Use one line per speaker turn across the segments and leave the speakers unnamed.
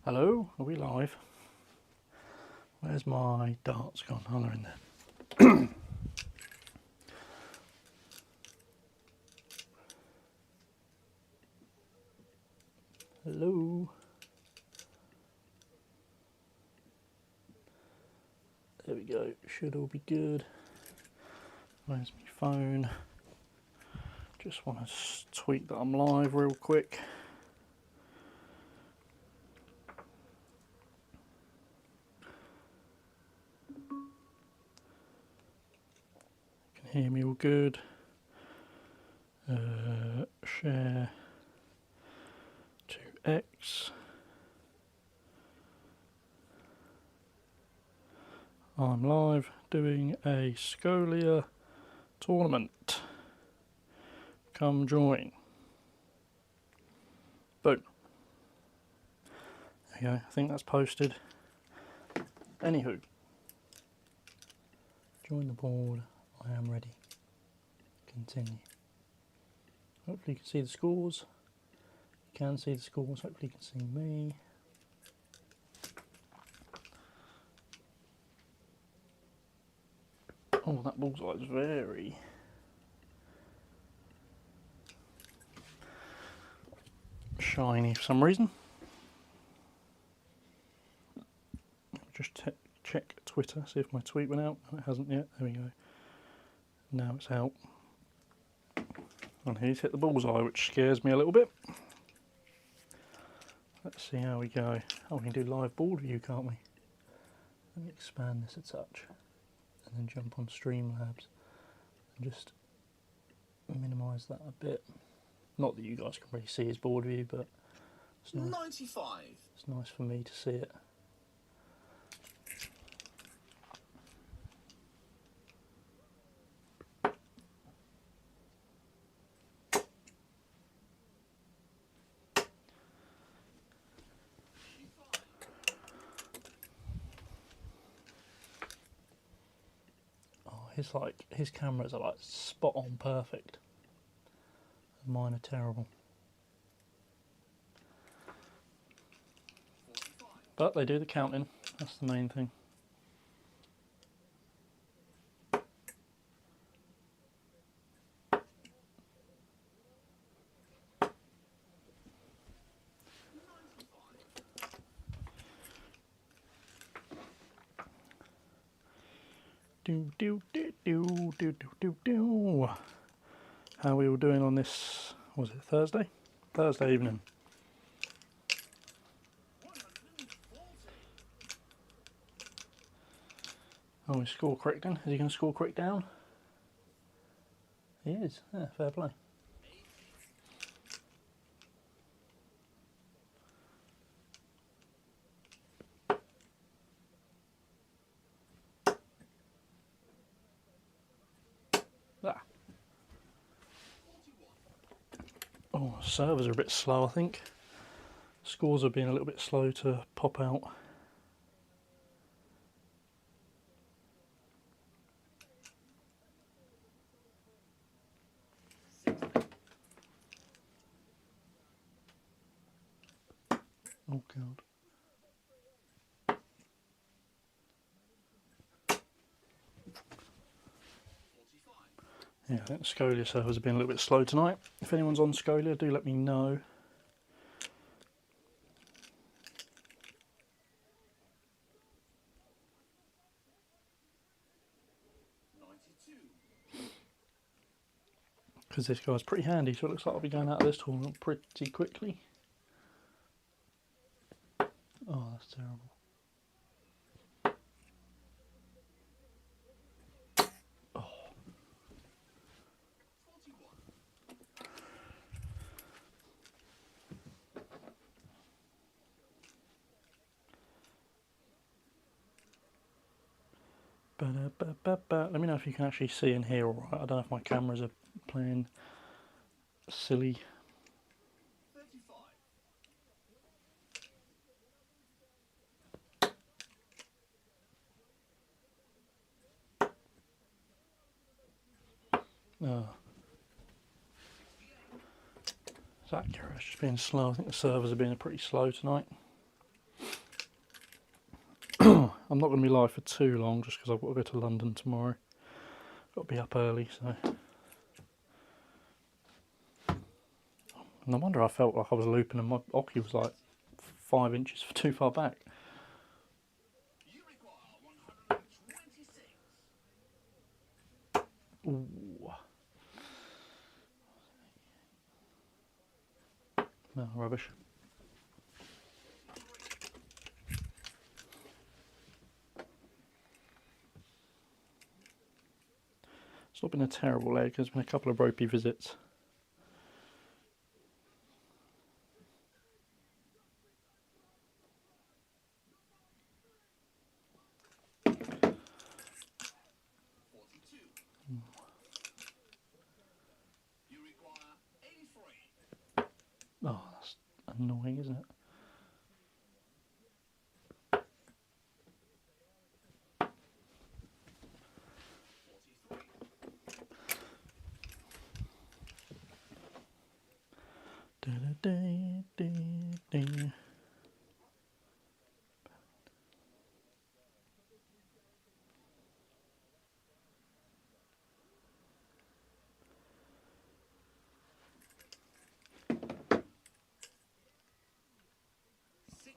Hello, are we live? Where's my darts gone? Oh, they're in there. Hello. There we go, should all be good. Where's my phone? Just want to tweet that I'm live real quick. Can hear me all good. Share to X. I'm live doing a Scolia tournament. Come join. Boom. There you go, I think that's posted. Anywho, join the board. I am ready. Continue. Hopefully you can see the scores. You can see the scores, hopefully you can see me. Oh, that bullseye is very shiny for some reason. Just check Twitter, see if my tweet went out. It hasn't yet. There we go. Now it's out. And he's hit the bullseye, which scares me a little bit. Let's see how we go. Oh, we can do live board view, can't we? Let me expand this a touch. And then jump on Streamlabs. And just minimise that a bit. Not that you guys can really see his board view, but it's nice.
95.
It's nice for me to see it. His cameras are like spot on perfect. Mine are terrible. But they do the counting, that's the main thing. How are we all doing on this, was it Thursday? Thursday evening. Oh, he's score correcting. Is he going to score correct down? He is. Yeah, fair play. Ah. Oh, servers are a bit slow, I think. Scores are being a little bit slow to pop out. Oh god. Yeah, I think the Scolia servers have been a little bit slow tonight. If anyone's on Scolia, do let me know. Because this guy's pretty handy, so it looks like I'll be going out of this tournament pretty quickly. Oh, that's terrible. Oh. Let me know if you can actually see and hear alright. I don't know if my cameras are playing silly. Oh. It's accurate, it's just being slow. I think the servers are being pretty slow tonight. I'm not going to be live for too long just because I've got to go to London tomorrow. Got to be up early, so. No wonder I felt like I was looping and my ocky was like 5 inches too far back. Ooh. No, rubbish. It's not been a terrible leg, there's been a couple of ropey visits. Oh, that's annoying, isn't it?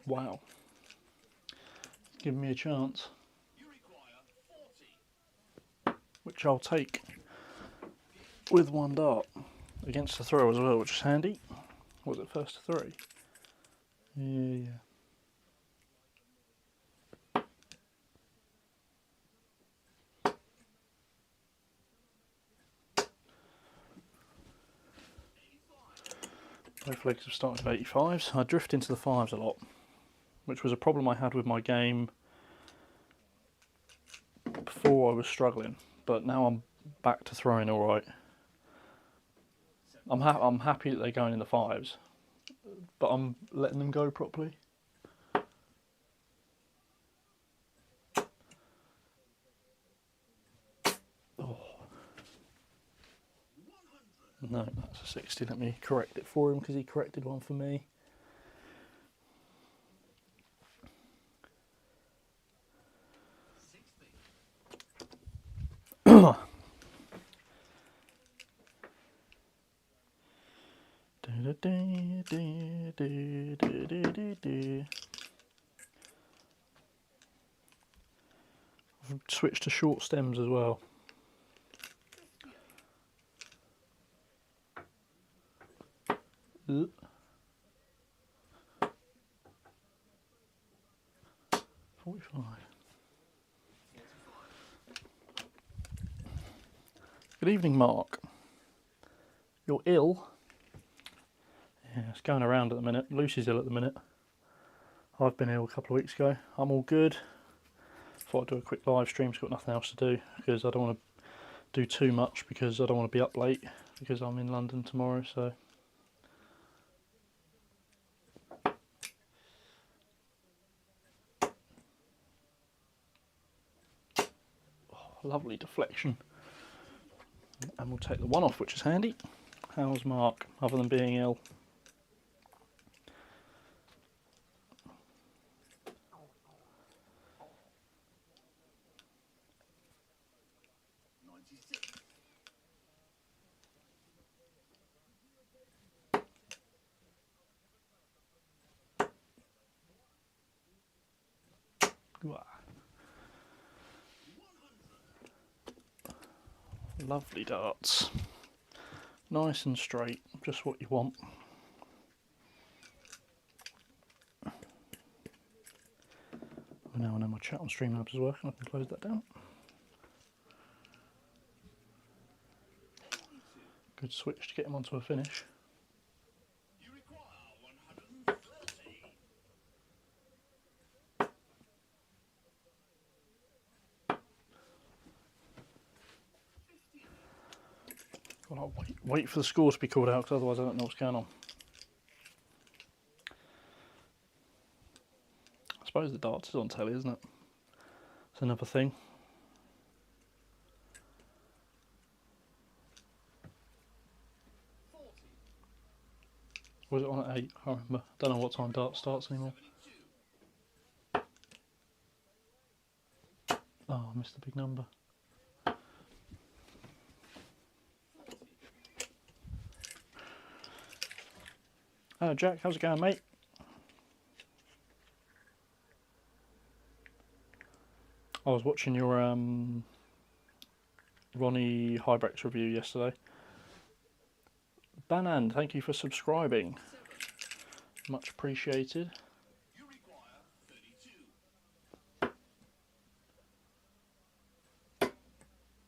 Wow. Give me a chance. Which I'll take with one dart. Against the throw as well, which is handy. Was it first to 3? Yeah. Both legs have started at 85s. I drift into the 5s a lot, which was a problem I had with my game before I was struggling. But now I'm back to throwing alright. I'm happy that they're going in the 5s, but I'm letting them go properly. Oh. No, that's a 60. Let me correct it for him because he corrected one for me. I've switched to short stems as well. Ugh. 45. Good evening, Mark. You're ill? Yeah, it's going around at the minute. Lucy's ill at the minute. I've been ill a couple of weeks ago. I'm all good. Thought I'd do a quick live stream. Got nothing else to do because I don't want to do too much because I don't want to be up late because I'm in London tomorrow. So. Lovely deflection, and we'll take the 1 off, which is handy. How's Mark, other than being ill? Wow. Lovely darts, nice and straight, just what you want. Now I know my chat on Streamlabs is working, I can close that down. Good switch to get him onto a finish. I'll wait for the score to be called out because otherwise I don't know what's going on. I suppose the darts is on telly, isn't it? It's another thing. Was it on at 8? I can't remember. Don't know what time dart starts anymore. Oh, I missed the big number. Hello Jack, how's it going, mate? I was watching your Ronnie Hybrex review yesterday. Banan, thank you for subscribing. Much appreciated.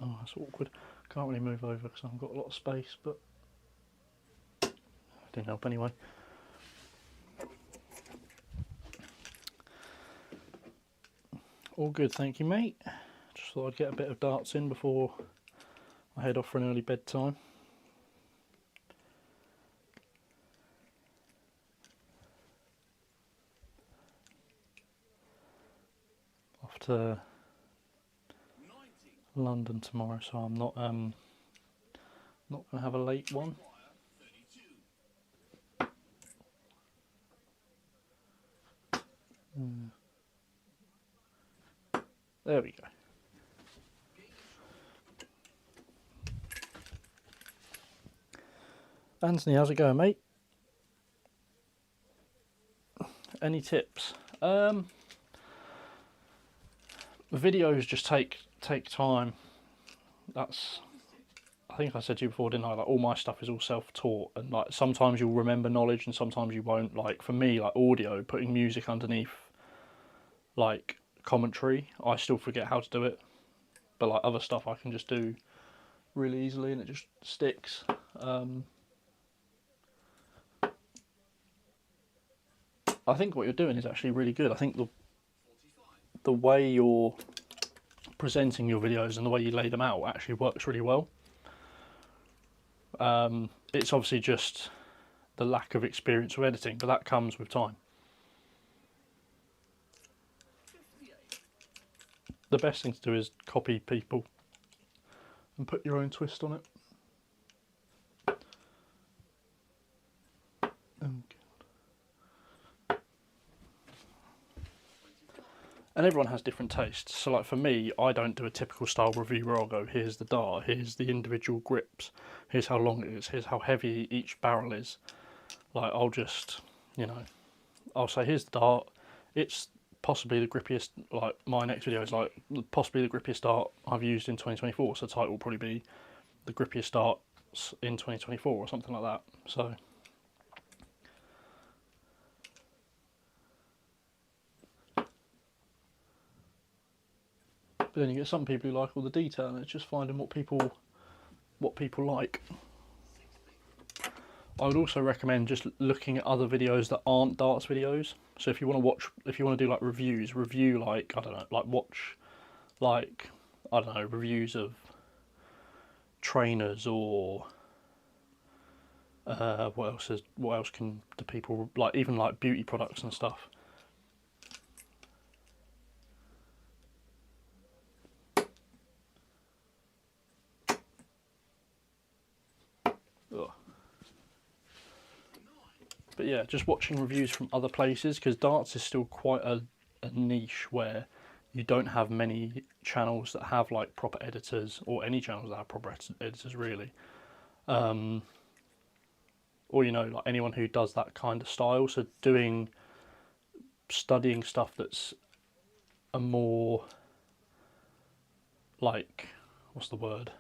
Oh, that's awkward. Can't really move over because I haven't got a lot of space, but it didn't help anyway. All good, thank you, mate. Just thought I'd get a bit of darts in before I head off for an early bedtime. Off to London tomorrow, so I'm not gonna have a late one. There we go. Anthony, how's it going, mate? Any tips? Videos just take time. That's, I think I said to you before, didn't I? Like all my stuff is all self-taught, and like sometimes you'll remember knowledge and sometimes you won't. Like for me, like audio, putting music underneath like commentary, I still forget how to do it. But like other stuff I can just do really easily and it just sticks. I think what you're doing is actually really good. I think the way you're presenting your videos and the way you lay them out actually works really well. It's obviously just the lack of experience with editing, but that comes with time. The best thing to do is copy people and put your own twist on it. And everyone has different tastes. So like for me, I don't do a typical style review where I'll go, here's the dart, here's the individual grips, here's how long it is, here's how heavy each barrel is. Like I'll just, you know, I'll say here's the dart, it's possibly the grippiest, like my next video is like possibly the grippiest dart I've used in 2024, so the title will probably be the grippiest darts in 2024 or something like that. So but then you get some people who like all the detail, and it's just finding what people like. I would also recommend just looking at other videos that aren't darts videos. So if you want to watch, if you want to do like reviews, review like, I don't know, like watch like, I don't know, reviews of trainers or what else can the people like, even like beauty products and stuff. Ugh. But yeah, just watching reviews from other places, because darts is still quite a niche where you don't have many channels that have like proper editors, or any channels that have proper editors really. Or you know, like anyone who does that kind of style. So studying stuff that's a more like, what's the word?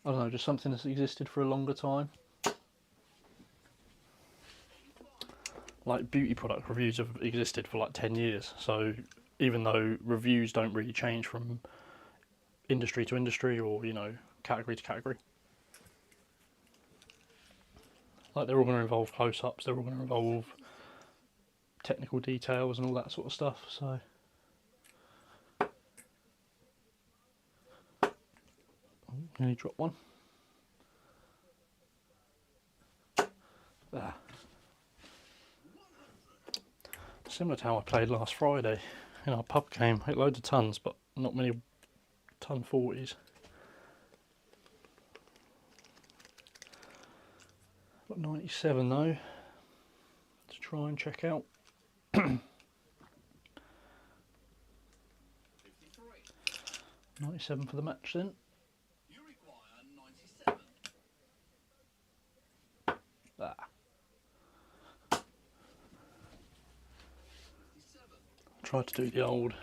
I don't know, just something that's existed for a longer time. Like beauty product reviews have existed for like 10 years. So even though reviews don't really change from industry to industry, or, you know, category to category, like they're all going to involve close-ups, they're all going to involve technical details and all that sort of stuff. So nearly dropped one. There. Similar to how I played last Friday in our pub game. Hit loads of tons, but not many ton 40s. Got 97 though to try and check out. 97 for the match then.
You require 97.
Tried to do the old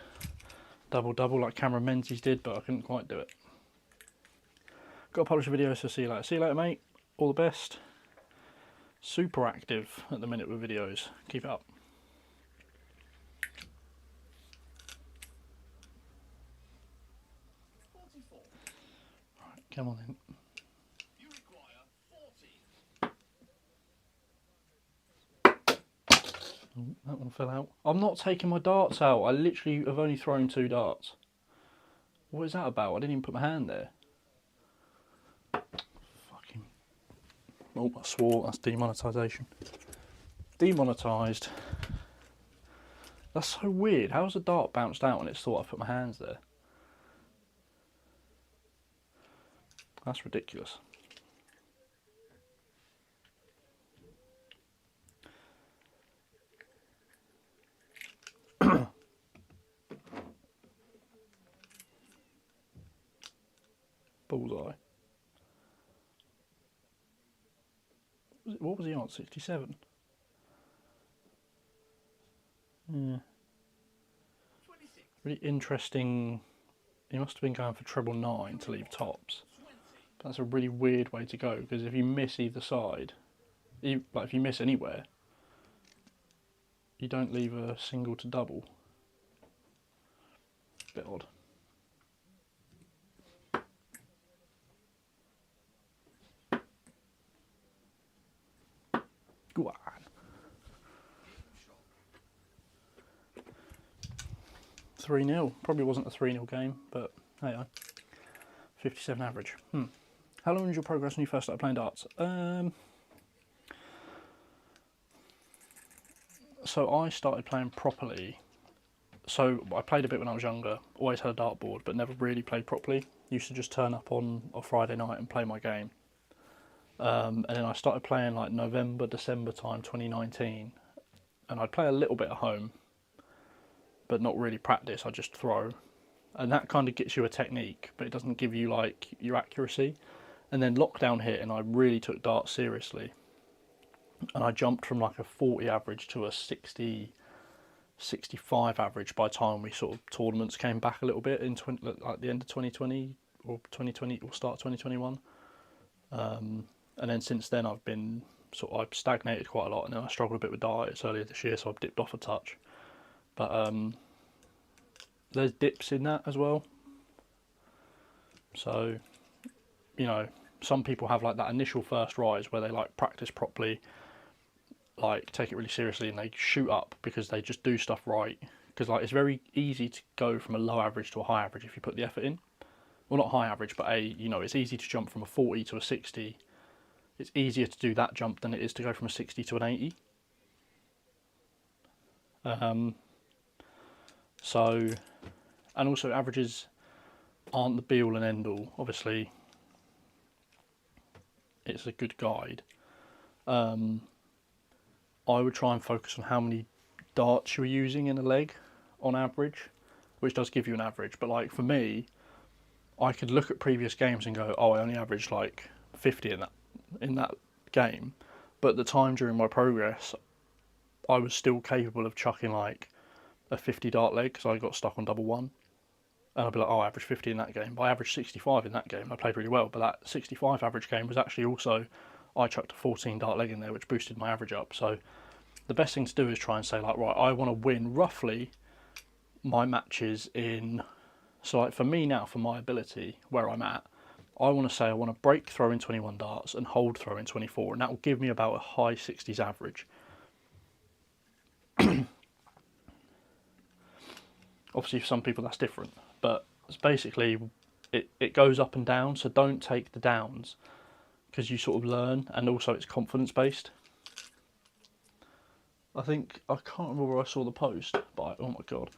double like Cameron Menzies did, but I couldn't quite do it. Got to publish a video, so see you later. See you later, mate. All the best. Super active at the minute with videos. Keep it up. Right, come on then.
You require 40.
Oh, that one fell out. I'm not taking my darts out. I literally have only thrown 2 darts. What is that about? I didn't even put my hand there. Fucking. Oh, I swore. That's demonetisation. Demonetised. That's so weird. How's the dart bounced out and it's thought I put my hands there? That's ridiculous. Bullseye. What was he on? 67? Yeah.
26.
Really interesting. He must have been going for treble 9 to leave tops. But that's a really weird way to go, because if you miss either side, like if you miss anywhere, you don't leave a single to double. Bit odd. Go on. 3-0. Probably wasn't a 3-0 game, but hey, 57 average. How long was your progress when you first started playing darts? So I started playing properly. So I played a bit when I was younger. Always had a dartboard, but never really played properly. Used to just turn up on a Friday night and play my game. And then I started playing like November, December time, 2019. And I'd play a little bit at home, but not really practice. I just throw. And that kind of gets you a technique, but it doesn't give you like your accuracy. And then lockdown hit and I really took darts seriously. And I jumped from like a 40 average to a 60, 65 average by the time we sort of tournaments came back a little bit in like the end of 2020 or 2020 or start 2021. And then since then I've been I've stagnated quite a lot, and then I struggled a bit with diets earlier this year, so I've dipped off a touch. But there's dips in that as well. So, you know, some people have like that initial first rise where they like practice properly, like take it really seriously, and they shoot up because they just do stuff right. Because like it's very easy to go from a low average to a high average if you put the effort in. Well, not high average, but it's easy to jump from a 40 to a 60. It's easier to do that jump than it is to go from a 60 to an 80. So, and also averages aren't the be all and end all. Obviously, it's a good guide. I would try and focus on how many darts you're using in a leg on average, which does give you an average. But like for me, I could look at previous games and go, oh, I only averaged like 50 in that game. But at the time during my progress, I was still capable of chucking like a 50 dart leg because I got stuck on double 1. And I'd be like, oh, I averaged 50 in that game. But I averaged 65 in that game. I played really well. But that 65 average game was actually also, I chucked a 14 dart leg in there, which boosted my average up. So the best thing to do is try and say like, right, I want to win roughly my matches in. So like for me now, for my ability, where I'm at, I want to say I want to break throw in 21 darts and hold throw in 24, and that will give me about a high 60s average. Obviously for some people that's different, but it's basically it goes up and down, so don't take the downs because you sort of learn, and also it's confidence based. I think, I can't remember where I saw the post, but oh my god,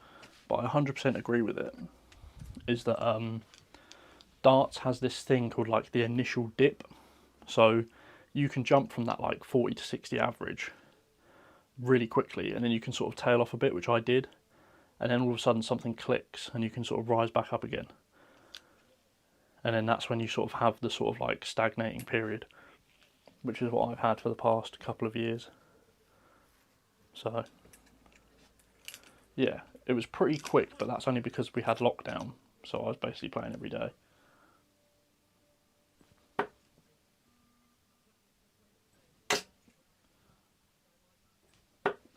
but I 100% agree with it, is that darts has this thing called like the initial dip. So you can jump from that like 40 to 60 average really quickly, and then you can sort of tail off a bit, which I did, and then all of a sudden something clicks and you can sort of rise back up again. And then that's when you sort of have the sort of like stagnating period, which is what I've had for the past couple of years. So yeah, it was pretty quick, but that's only because we had lockdown, so I was basically playing every day.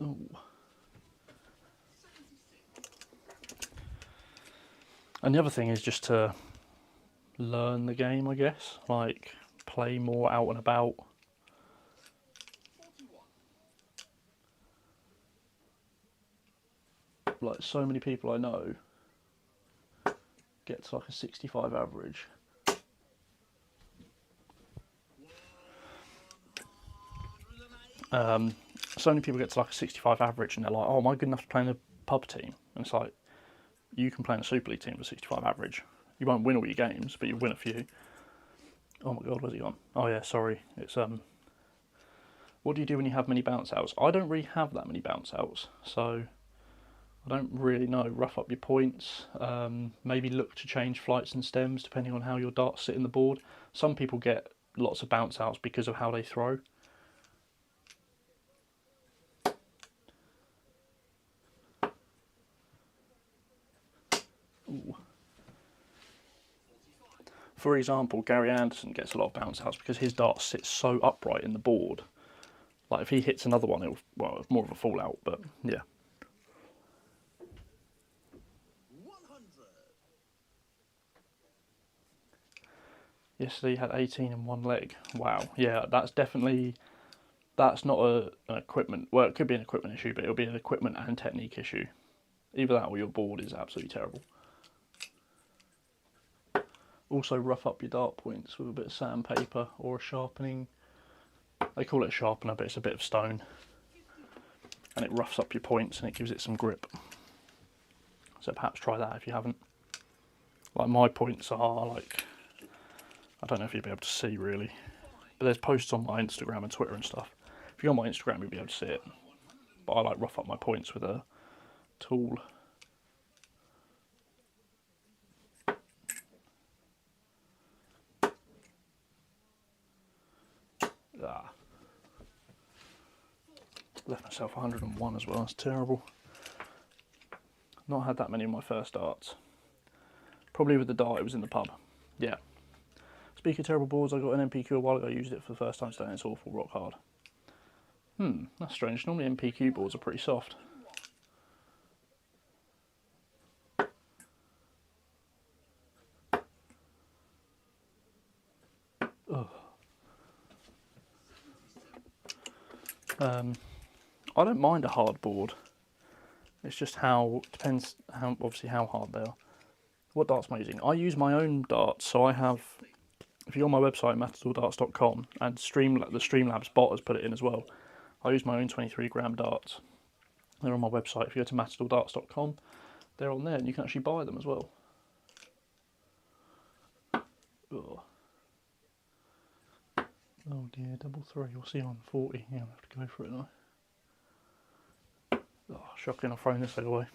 Ooh. And the other thing is just to learn the game, I guess, like play more out and about. Like so many people I know get to like a 65 average. So many people get to like a 65 average and they're like, oh, am I good enough to play in a pub team? And it's like, you can play in a Super League team for 65 average. You won't win all your games, but you'll win a few. Oh my god, where's he gone? Oh yeah, sorry. It's what do you do when you have many bounce outs? I don't really have that many bounce outs, so I don't really know. Rough up your points. Maybe look to change flights and stems depending on how your darts sit in the board. Some people get lots of bounce outs because of how they throw. Ooh. For example, Gary Anderson gets a lot of bounce outs because his dart sits so upright in the board. Like if he hits another one, it's more of a fallout, but yeah.
100.
Yesterday he had 18 in one leg. Wow. Yeah, that's not an equipment. Well, it could be an equipment issue, but it'll be an equipment and technique issue. Either that or your board is absolutely terrible. Also, rough up your dart points with a bit of sandpaper or a sharpening. They call it a sharpener, but it's a bit of stone. And it roughs up your points and it gives it some grip. So perhaps try that if you haven't. Like my points are like, I don't know if you'll be able to see really, but there's posts on my Instagram and Twitter and stuff. If you go on my Instagram, you'll be able to see it. But I like rough up my points with a tool. Ah. Left myself 101 as well, that's terrible. Not had that many in my first darts. Probably with the dart, it was in the pub. Yeah. Speaking of terrible boards, I got an MPQ a while ago, I used it for the first time today and it's awful, rock hard. That's strange. Normally MPQ boards are pretty soft. I don't mind a hard board. It's just depends obviously how hard they are. What darts am I using? I use my own darts, so I have, if you go on my website, matadordarts.com, and the Streamlabs bot has put it in as well. I use my own 23 gram darts. They're on my website. If you go to matadordarts.com, they're on there, and you can actually buy them as well. Ugh. Oh dear, double three. We'll see on 40. Yeah, I'll have to go for it now. Oh, shocking, I've thrown this leg away.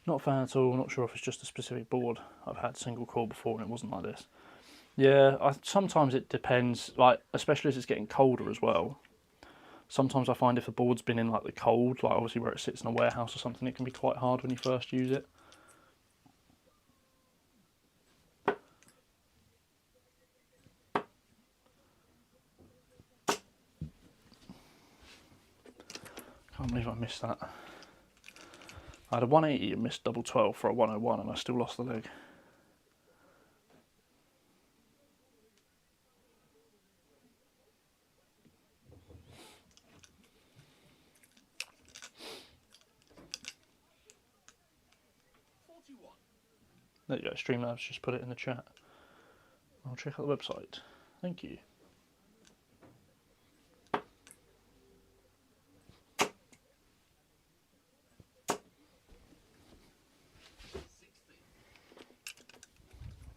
Not a fan at all, not sure if it's just a specific board. I've had single core before and it wasn't like this. Yeah, sometimes it depends, like especially as it's getting colder as well. Sometimes I find if the board's been in like the cold, like obviously where it sits in a warehouse or something, it can be quite hard when you first use it. Can't believe I missed that. I had a 180 and missed double 12 for a 101 and I still lost the leg. There you go, Streamlabs just put it in the chat. I'll check out the website. Thank you.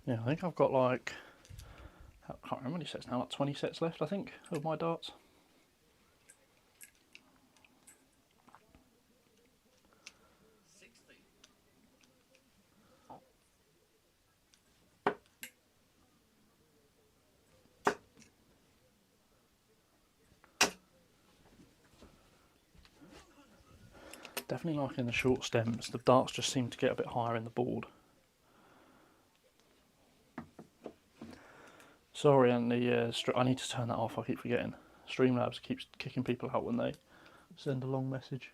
Yeah, I think I've got like can't remember how many sets now, like 20 sets left I think of my darts.
60.
Definitely liking the short stems. The darts just seem to get a bit higher in the board. Sorry, and I need to turn that off. I keep forgetting. Streamlabs keeps kicking people out when they send a long message.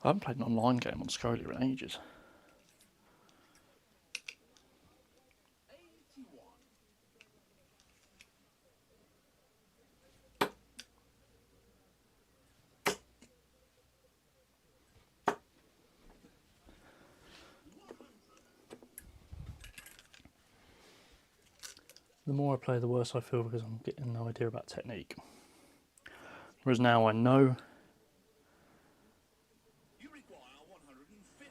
I haven't played an online game on Scolia in ages.
81.
The more I play, the worse I feel because I'm getting no idea about technique. Whereas now I know.
You require 115.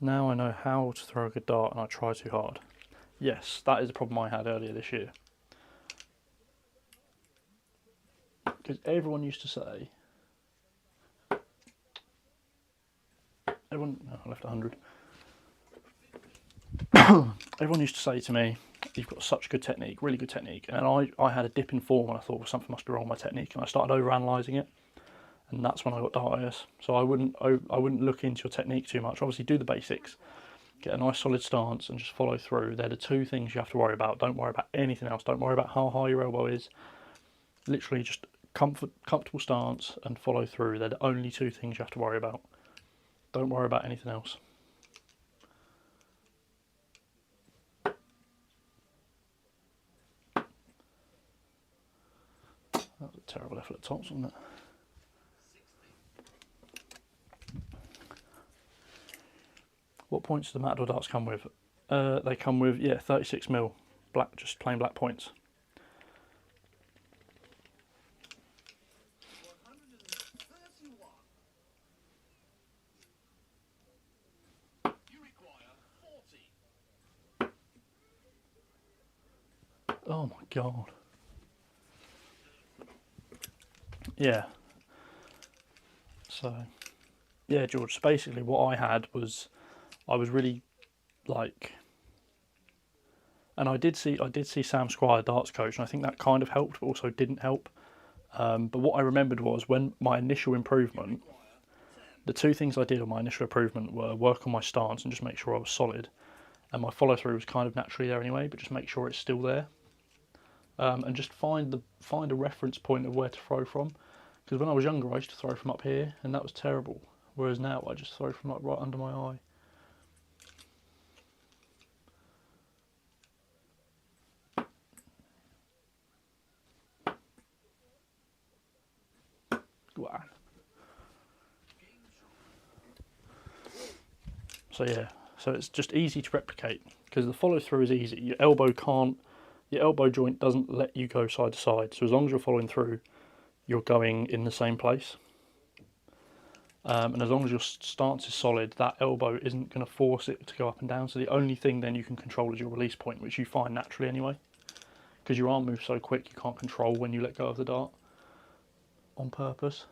Now I know how to throw a good dart and I try too hard. Yes, that is a problem I had earlier this year. Because everyone used to say... no, I left 100. Everyone used to say to me, you've got such good technique, really good technique. And I had a dip in form and I thought, well, something must be wrong with my technique. And I started over-analysing it. And that's when I got dartitis. So I wouldn't look into your technique too much. Obviously do the basics. Get a nice solid stance and just follow through. They're the two things you have to worry about. Don't worry about anything else. Don't worry about how high your elbow is. Literally just comfortable stance and follow through. They're the only two things you have to worry about. Don't worry about anything else. That was a terrible effort at tops, wasn't it?
60.
What points do the Matador darts come with? They come with, 36mm, black, just plain black points.
131. You require 40.
Oh my god. Yeah. So, yeah, George, so basically what I had was, I was really, like, and I did see Sam Squire, darts coach, and I think that kind of helped, but also didn't help. But what I remembered was when my initial improvement, the two things I did on my initial improvement were work on my stance and just make sure I was solid, and my follow through was kind of naturally there anyway, but just make sure it's still there, and just find a reference point of where to throw from. Because when I was younger, I used to throw from up here, and that was terrible. Whereas now, I just throw from like right under my eye. Wow. So yeah, so it's just easy to replicate because the follow through is easy. Your elbow joint doesn't let you go side to side. So as long as you're following through, you're going in the same place. And as long as your stance is solid, that elbow isn't going to force it to go up and down. So the only thing then you can control is your release point, which you find naturally anyway. Because your arm moves so quick, you can't control when you let go of the dart on purpose.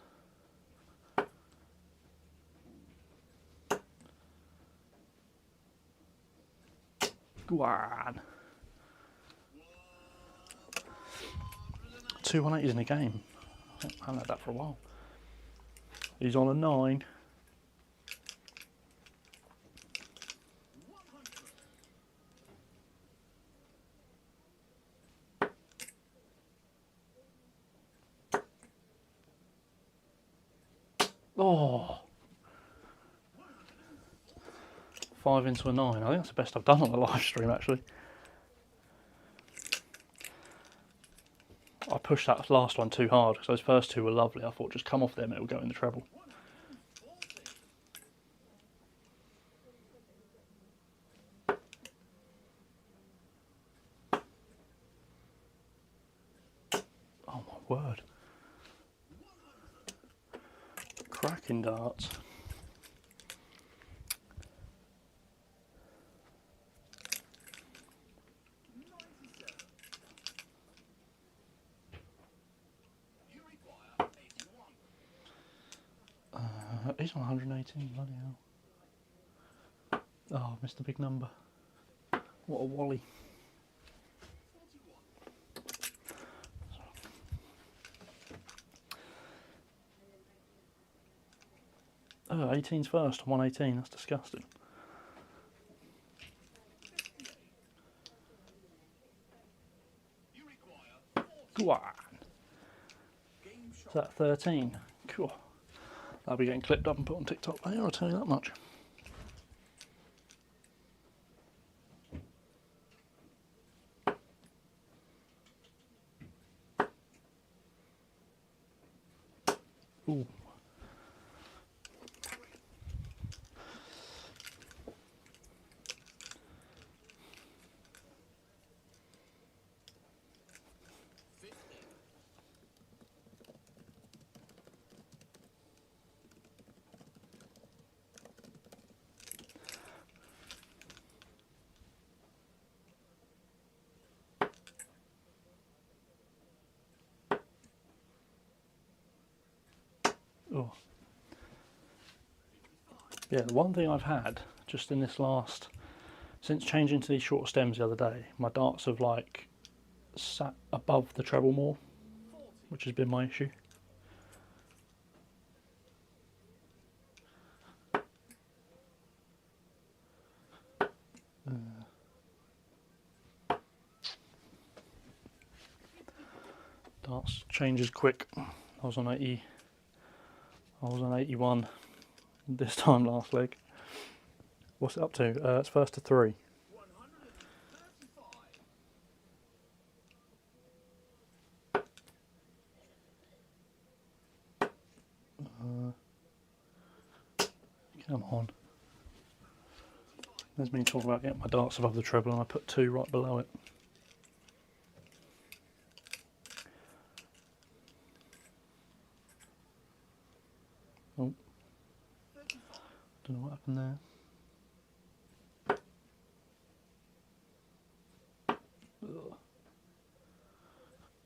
Go on. 2 180s in a game. I haven't had that for a while. He's on a 9. Oh, 5 into a 9. I think that's the best I've done on a live stream actually. I pushed that last one too hard because those first two were lovely. I thought just come off them, it'll go in the treble.
140.
Oh my word. in darts.
You require 81.
He's on 118, bloody hell. Oh, missed the big number. What a wally.
41.
Oh, 18's first, 118, that's disgusting.
You require 40.
Go on.
Game
Is
shot.
that 13? Cool. I'll be getting clipped up and put on TikTok later, I'll tell you that much. Ooh. Oh. Yeah, the one thing I've had just in this last, since changing to these shorter stems the other day, my darts have like sat above the treble more, which has been my issue. Darts changes quick. I was on 80. I was on 81 this time last leg. What's it up to? It's first to 3.
135.
Come on. There's me talking about getting my darts above the treble and I put 2 right below it. Oh. Don't know what happened there. Ugh.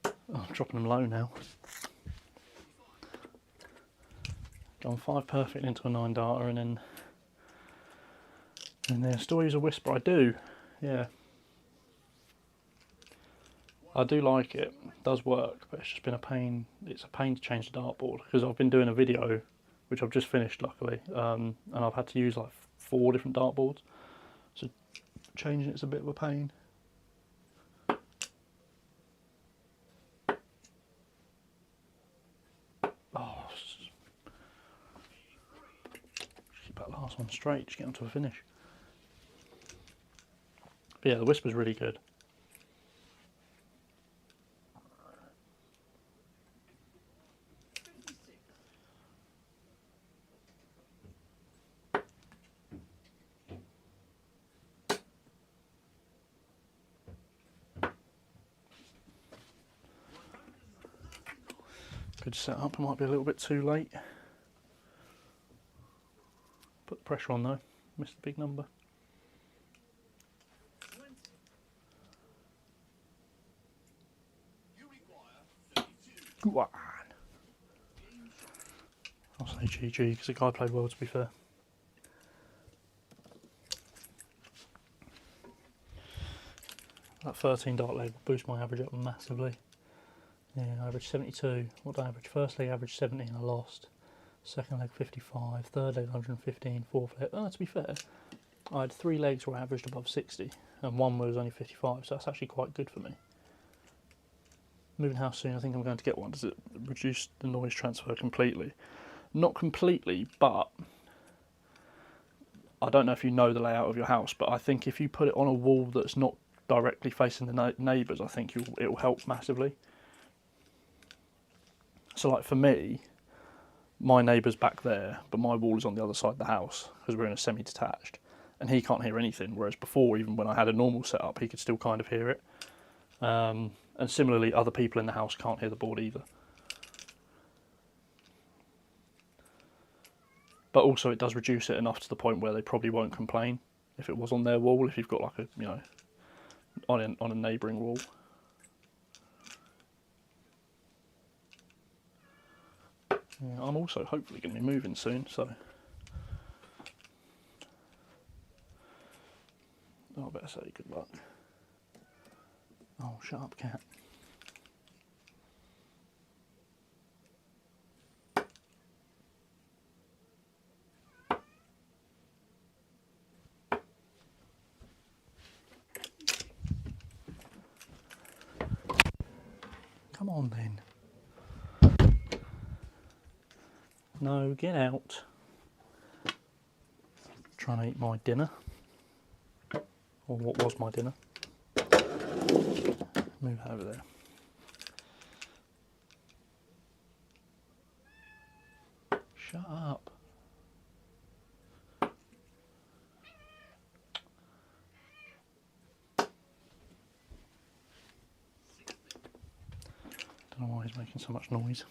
Oh, I'm dropping them low now. Gone 5 perfect into a 9 darter and then still use a whisper. I do, yeah. I do like it. It does work, but it's just been a pain. It's a pain to change the dartboard because I've been doing a video, which I've just finished luckily, and I've had to use like 4 different dartboards. So changing it's a bit of a pain. Oh, keep that last one straight. Just get onto a finish. But yeah, the whisper's really good. Good setup. It might be a little bit too late. Put the pressure on though. Missed the big number.
20. You require 32.
Go on.
Game shot.
I'll say GG because the guy played well, to be fair. That 13 dart leg will boost my average up massively. Yeah, I averaged 72. What did I average? First leg I averaged 70 and I lost. Second leg 55. Third leg 115. Fourth leg, to be fair, I had 3 legs where I averaged above 60 and 1 was only 55, so that's actually quite good for me. Moving house soon, I think I'm going to get one. Does it reduce the noise transfer completely? Not completely, but I don't know if you know the layout of your house, but I think if you put it on a wall that's not directly facing the neighbours, I think it will help massively. So like for me, my neighbour's back there, but my wall is on the other side of the house because we're in a semi-detached, and he can't hear anything, whereas before, even when I had a normal setup, he could still kind of hear it. And similarly, other people in the house can't hear the board either. but also it does reduce it enough to the point where they probably won't complain if it was on their wall, if you've got like a, you know, on a neighbouring wall. Yeah, I'm also hopefully going to be moving soon, so I better say good luck. Oh, shut up, cat. Come on then. No, get out. Trying to eat my dinner. Or what was my dinner. Move over there. Shut up. Don't know why he's making so much noise.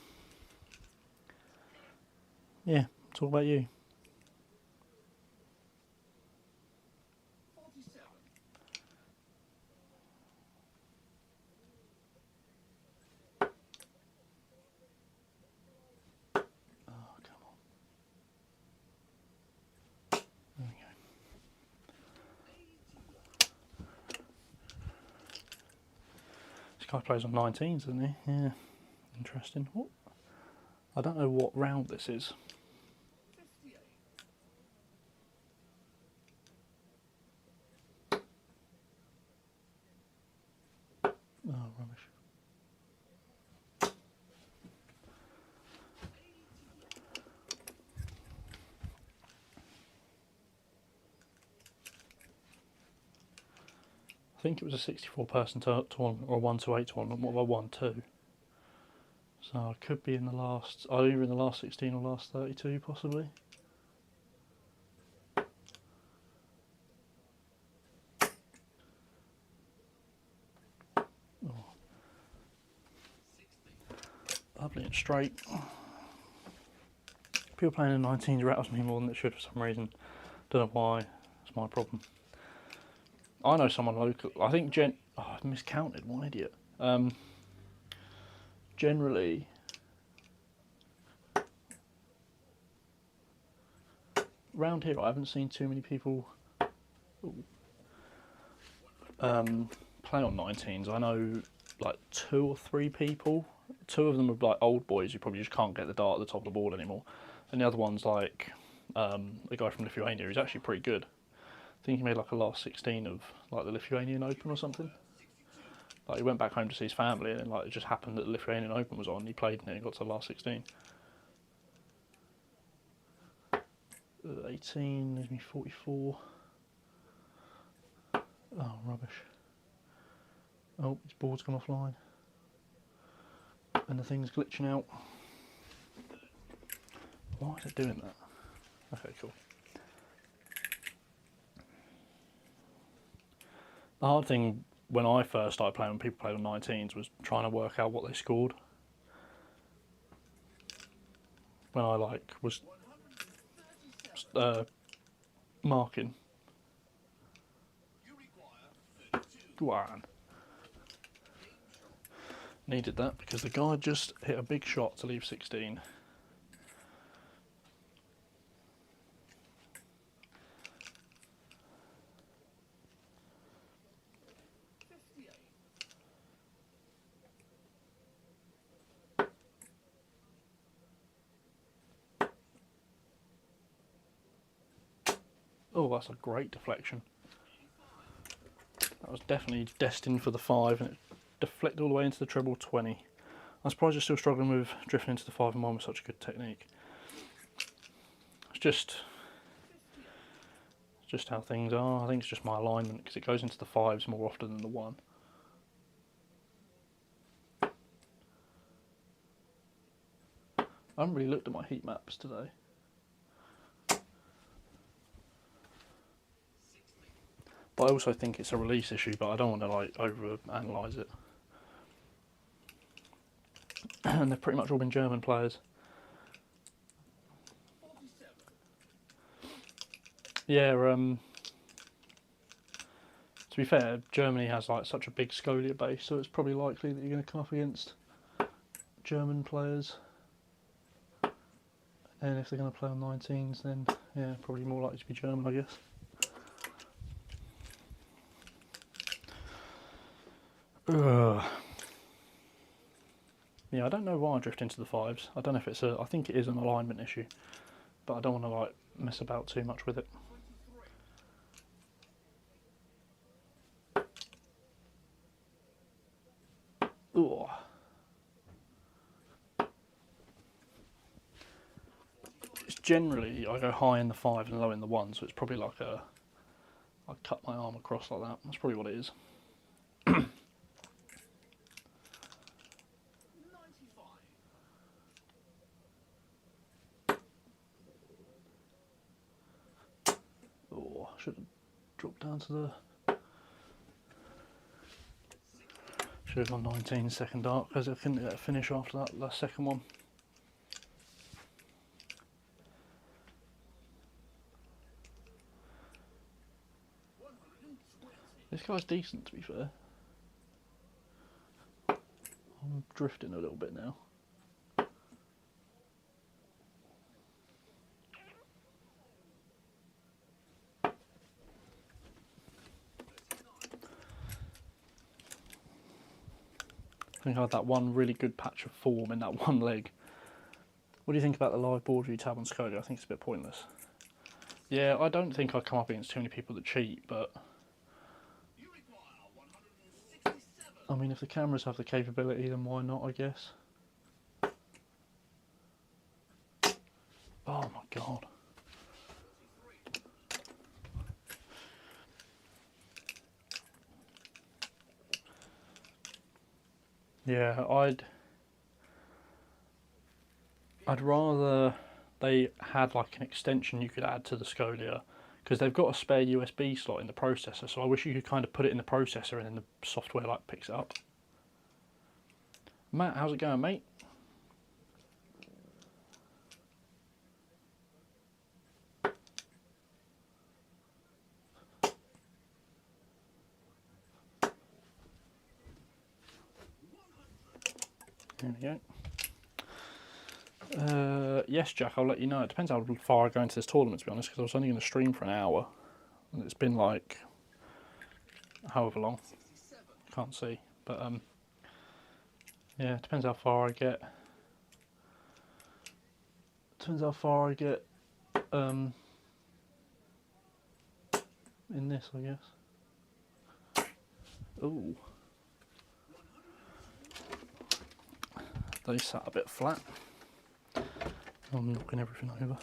Yeah, it's all about you.
47.
Oh, come on. There we go. This guy plays on 19s, doesn't he? Yeah. Interesting. What? I don't know what round this is.
58.
Oh, rubbish. I think it was a 64-person tournament or a 1-to-8 tournament. What have I won? 2. So I could be in the last, either in the last 16 or last 32 possibly. Oh,
60.
lovely and straight. People playing in 19s rattles me more than it should for some reason. Don't know why. It's my problem. I know someone local. I think I miscounted. What an idiot. Generally, round here I haven't seen too many people play on 19s. I know like 2 or 3 people. 2 of them are like old boys who probably just can't get the dart at the top of the board anymore, and the other one's like a guy from Lithuania who's actually pretty good. I think he made like a last 16 of like the Lithuanian Open or something. Like he went back home to see his family, and then like it just happened that the Lithuanian Open was on. And he played in it and got to the last 16. 18 leaves me 44. Oh, rubbish. Oh, his board's gone offline. And the thing's glitching out. Why is it doing that? Okay, cool. The hard thing when I first started playing, when people played on 19s, was trying to work out what they scored. When I like was marking.
You require 32.
Go on. Needed that because the guy just hit a big shot to leave 16. Oh, that's a great deflection. That was definitely destined for the 5, and it deflected all the way into the treble 20. I'm surprised you're still struggling with drifting into the 5 and 1 with such a good technique. It's just how things are. I think it's just my alignment, because it goes into the 5s more often than the 1. I haven't really looked at my heat maps today. But I also think it's a release issue, but I don't want to like over-analyse it. And they've pretty much all been German players.
47.
Yeah, to be fair, Germany has like such a big Scolia base, so it's probably likely that you're going to come up against German players. And if they're going to play on 19s, then yeah, probably more likely to be German, I guess. Ugh. Yeah, I don't know why I drift into the 5s. I don't know if it's I think it is an alignment issue, but I don't want to like mess about too much with it.
23.
Ugh. It's generally, I go high in the 5 and low in the 1, so it's probably like I cut my arm across like that. That's probably what it is.
95.
Oh, I should have dropped down to the... Should have gone 19 second dart, because I couldn't get a finish after that last second one. This guy's decent, to be fair. I'm drifting a little bit now. I think I had that one really good patch of form in that one leg. What do you think about the live board view tab on Scolia? I think it's a bit pointless. Yeah, I don't think I come up against too many people that cheat, but
You require 167.
I mean, if the cameras have the capability, then why not, I guess. Oh my god.
33.
Yeah, I'd rather they had like an extension you could add to the Scolia, because they've got a spare USB slot in the processor, so I wish you could kind of put it in the processor and then the software like picks it up. Matt, how's it going, mate? There we go. Yes, Jack, I'll let you know. It depends how far I go into this tournament, to be honest, because I was only going to stream for an hour, and it's been like however long.
67.
Can't see, but yeah, it depends how far I get. Depends how far I get in this, I guess. Ooh, they sat a bit flat. I'm knocking everything over.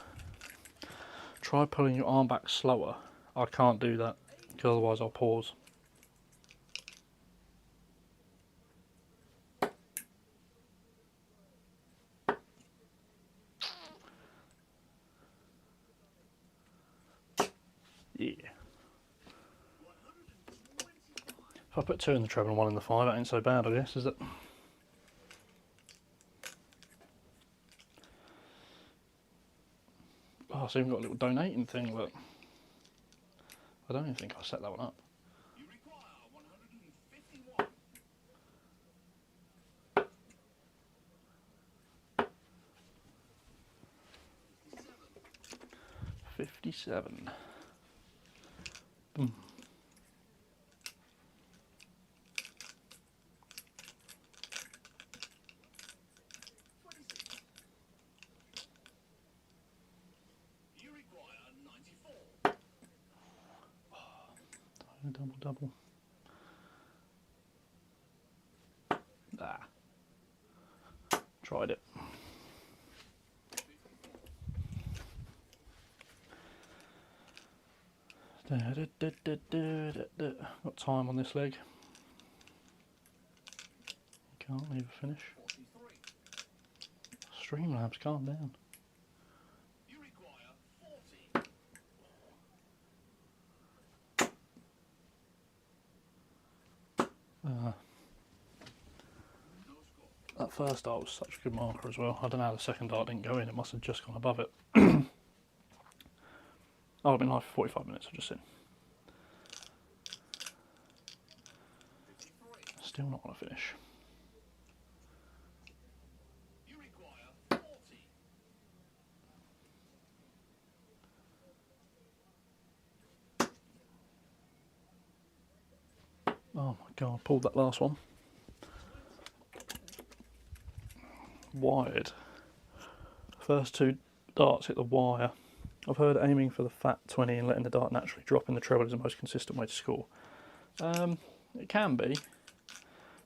Try pulling your arm back slower. I can't do that, because otherwise I'll pause. Yeah.
125.
If I put 2 in the treble and 1 in the 5, that ain't so bad, I guess, is it? Oh, so even got a little donating thing, but I don't even think I set that one up.
You require 151.
57. Boom.
You require 94.
Double, double. Ah. Tried it. Got time on this leg. Can't leave a finish.
43.
Streamlabs, calm down.
You require 40. No score.
That first dart was such a good marker as well. I don't know how the second dart didn't go in. It must have just gone above it. Oh, I've been live for 45 minutes, I've just seen. Still not want to finish.
You require 40.
Oh my god, pulled that last one. Wired. First two darts hit the wire. I've heard aiming for the fat 20 and letting the dart naturally drop in the treble is the most consistent way to score. It can be.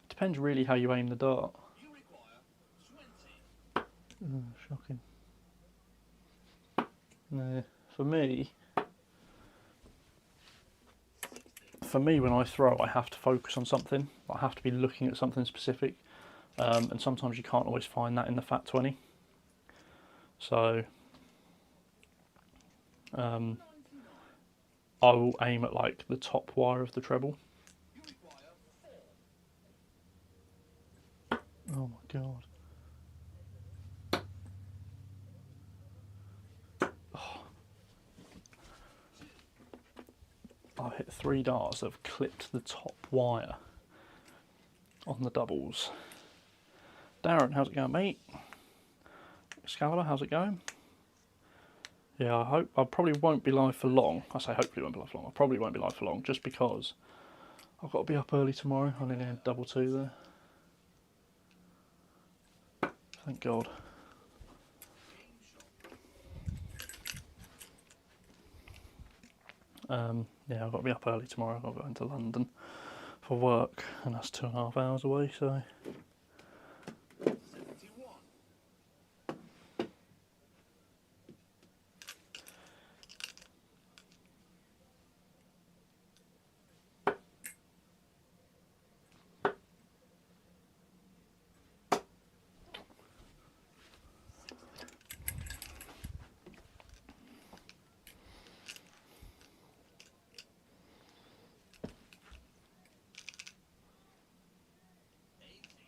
Depends really how you aim the dart.
You require 20.
Shocking. No, for me when I throw, I have to focus on something. I have to be looking at something specific, and sometimes you can't always find that in the fat 20. So I will aim at like the top wire of the treble.
You require 4.
Oh my god. I've hit 3 darts that have clipped the top wire on the doubles. Darren, how's it going, mate? Excalibur, how's it going? Yeah, I probably won't be live for long. I say hopefully won't be live for long. I probably won't be live for long just because I've got to be up early tomorrow. I'm only in double 2 there. Thank God. Yeah, I've got to be up early tomorrow. I've got to go into London for work, and that's 2.5 hours away, so...
71.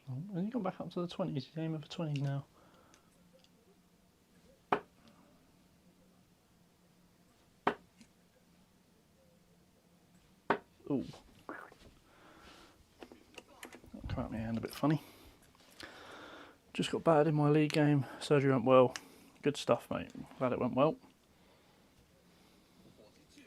Oh, and you gone back up to the 20s. He's aiming for 20 now. Ooh. That came out my hand a bit funny. Just got battered in my league game. Surgery went well. Good stuff, mate. Glad it went well.
42.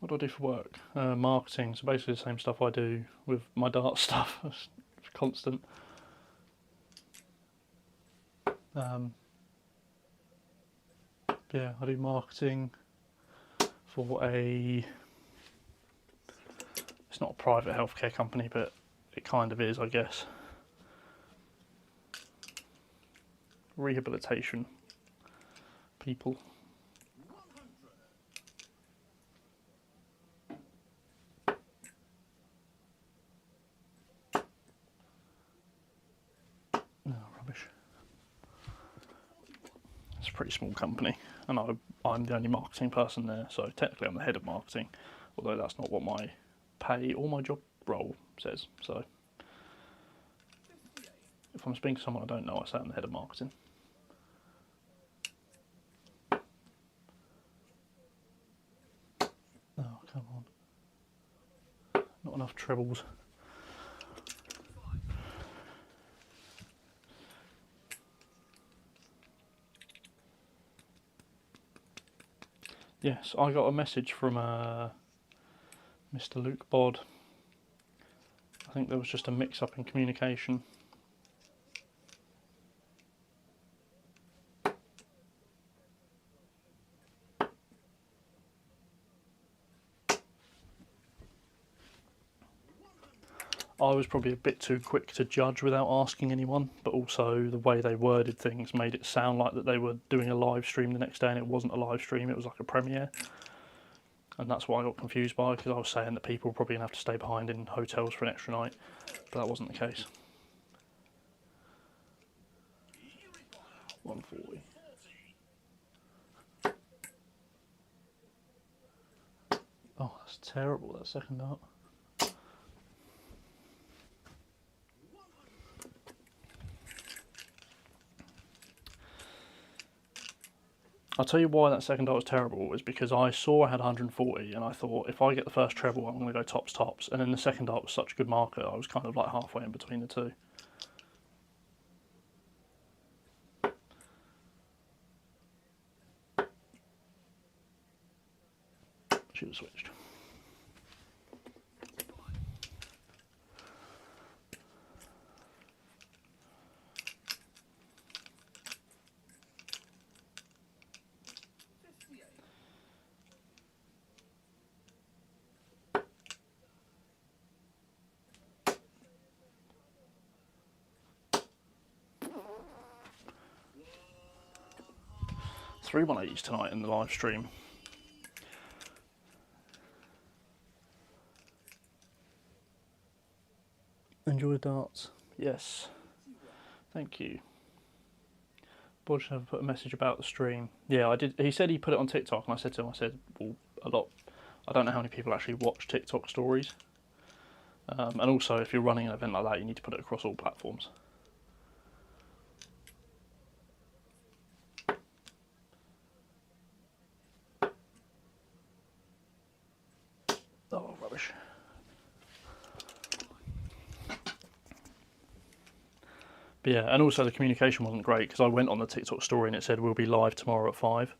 What do I do for work? Marketing. So basically the same stuff I do with my dart stuff. It's constant. Yeah, I do marketing for a... It's not a private healthcare company, but it kind of is, I guess. Rehabilitation people.
100.
No, rubbish. It's a pretty small company, and I'm the only marketing person there, so technically I'm the head of marketing, although that's not what my pay or my job role says. So if I'm speaking to someone I don't know, I say I'm the head of marketing. Oh, come on. Not enough trebles. Yes, I got a message from Mr. Luke Bod. I think there was just a mix-up in communication. I was probably a bit too quick to judge without asking anyone, but also the way they worded things made it sound like that they were doing a live stream the next day, and it wasn't a live stream, it was like a premiere. And that's what I got confused by, because I was saying that people were probably going to have to stay behind in hotels for an extra night, but that wasn't the case. 140. Oh, that's terrible, that second dart. I'll tell you why that second dart was terrible, is because I saw I had 140 and I thought if I get the first treble I'm going to go tops, and then the second dart was such a good marker I was kind of like halfway in between the two. Should have switched. Three 180s tonight in the live stream. Enjoy the darts. Yes. Thank you. Bodge never put a message about the stream. Yeah, I did. He said he put it on TikTok, and I said to him, well, a lot. I don't know how many people actually watch TikTok stories. And also, if you're running an event like that, you need to put it across all platforms. Oh, rubbish. But yeah, and also the communication wasn't great because I went on the TikTok story and it said we'll be live tomorrow at 5.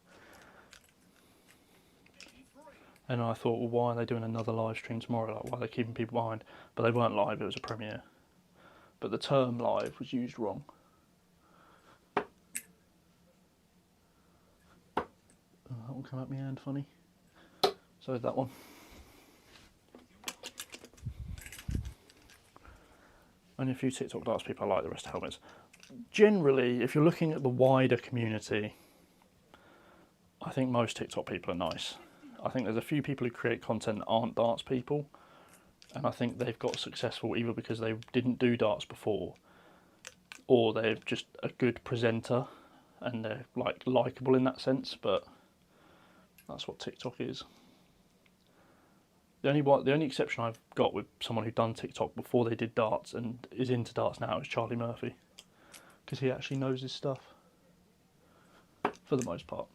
And I thought, well, why are they doing another live stream tomorrow? Like, why are they keeping people behind? But they weren't live, it was a premiere. But the term live was used wrong. Oh, that one come out my hand funny. So did that one. Only a few TikTok darts people I like, the rest of helmets. Generally, if you're looking at the wider community, I think most TikTok people are nice. I think there's a few people who create content that aren't darts people, and I think they've got successful either because they didn't do darts before, or they're just a good presenter and they're like likable in that sense. But that's what TikTok is. The only exception I've got with someone who'd done TikTok before they did darts and is into darts now is Charlie Murphy, because he actually knows his stuff for the most part.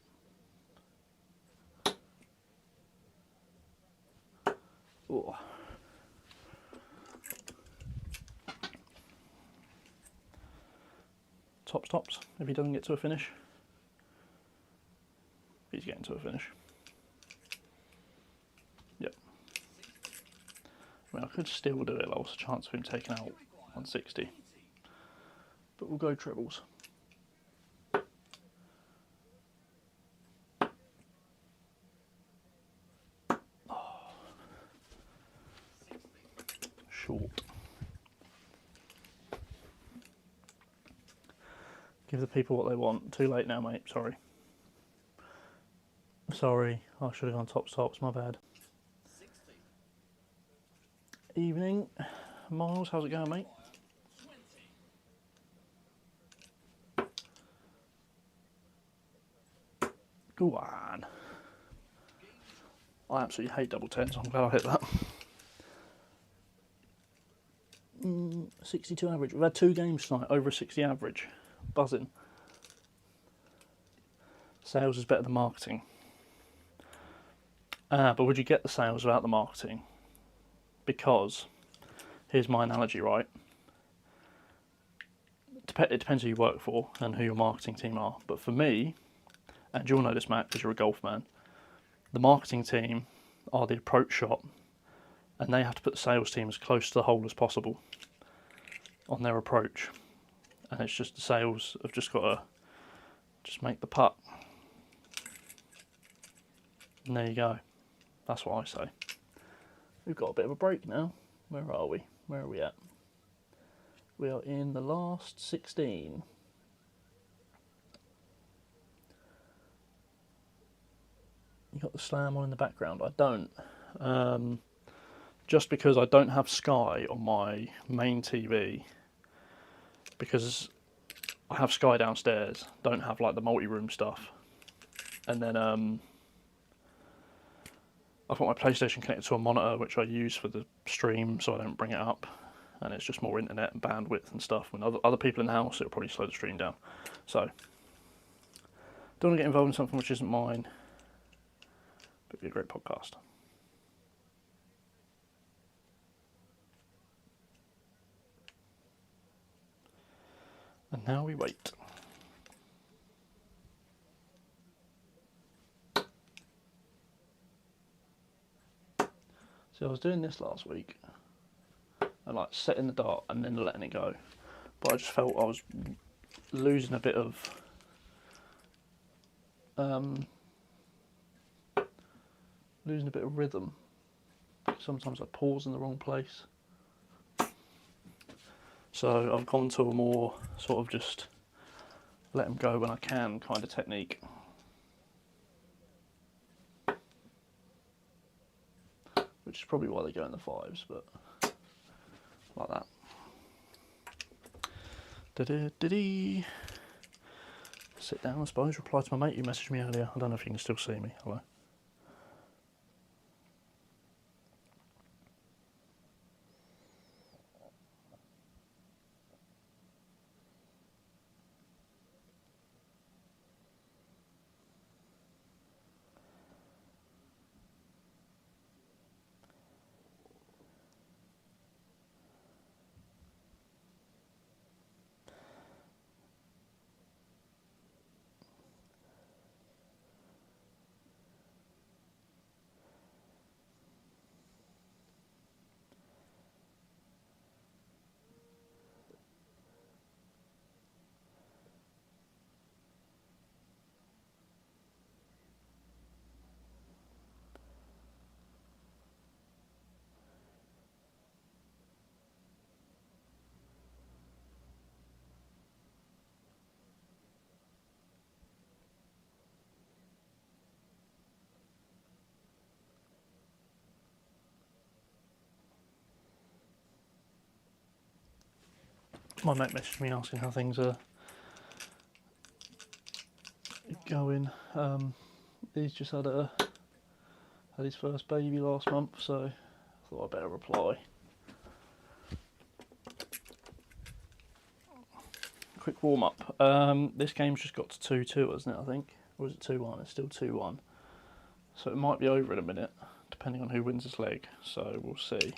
Ooh. Tops, if he doesn't get to a finish. He's getting to a finish. Yep. I mean, I could still do it, like, what's the chance of him taking out 160? But we'll go trebles. Oh. Short. Give the people what they want. Too late now, mate. Sorry. Sorry, I should have gone tops, my bad. Evening. Miles, how's it going, mate? Go on. I absolutely hate double tens, I'm glad I hit that. 62 average. We've had 2 games tonight, over a 60 average. Buzzing. Sales is better than marketing. But would you get the sales without the marketing? Because, here's my analogy, right? It depends who you work for and who your marketing team are. But for me, and you'll know this, Matt, because you're a golf man, the marketing team are the approach shot, and they have to put the sales team as close to the hole as possible on their approach. And it's just the sales have just got to just make the putt. And there you go. That's what I say. We've got a bit of a break now. Where are we? Where are we at? We are in the last 16. You got the slam on in the background? I don't. Just because I don't have Sky on my main TV, because I have Sky downstairs, don't have like the multi-room stuff. And then I've got my PlayStation connected to a monitor which I use for the stream so I don't bring it up, and it's just more internet and bandwidth and stuff. When other people in the house, it'll probably slow the stream down. So Don't want to get involved in something which isn't mine, but it'd be a great podcast. And now we wait. See, I was doing this last week, and like setting the dart and then letting it go, but I just felt I was losing a bit of rhythm. Sometimes I pause in the wrong place. So I've gone to a more sort of just let them go when I can kind of technique. Which is probably why they go in the fives, but like that. Da-da-da-dee. Sit down, I suppose, reply to my mate who messaged me earlier. I don't know if you can still see me. Hello. My mate messaged me asking how things are going. He's just had his first baby last month, so I thought I'd better reply. Quick warm up. This game's just got to 2-2, hasn't it? I think, or is it 2-1? It's still 2-1, so it might be over in a minute, depending on who wins this leg. So we'll see.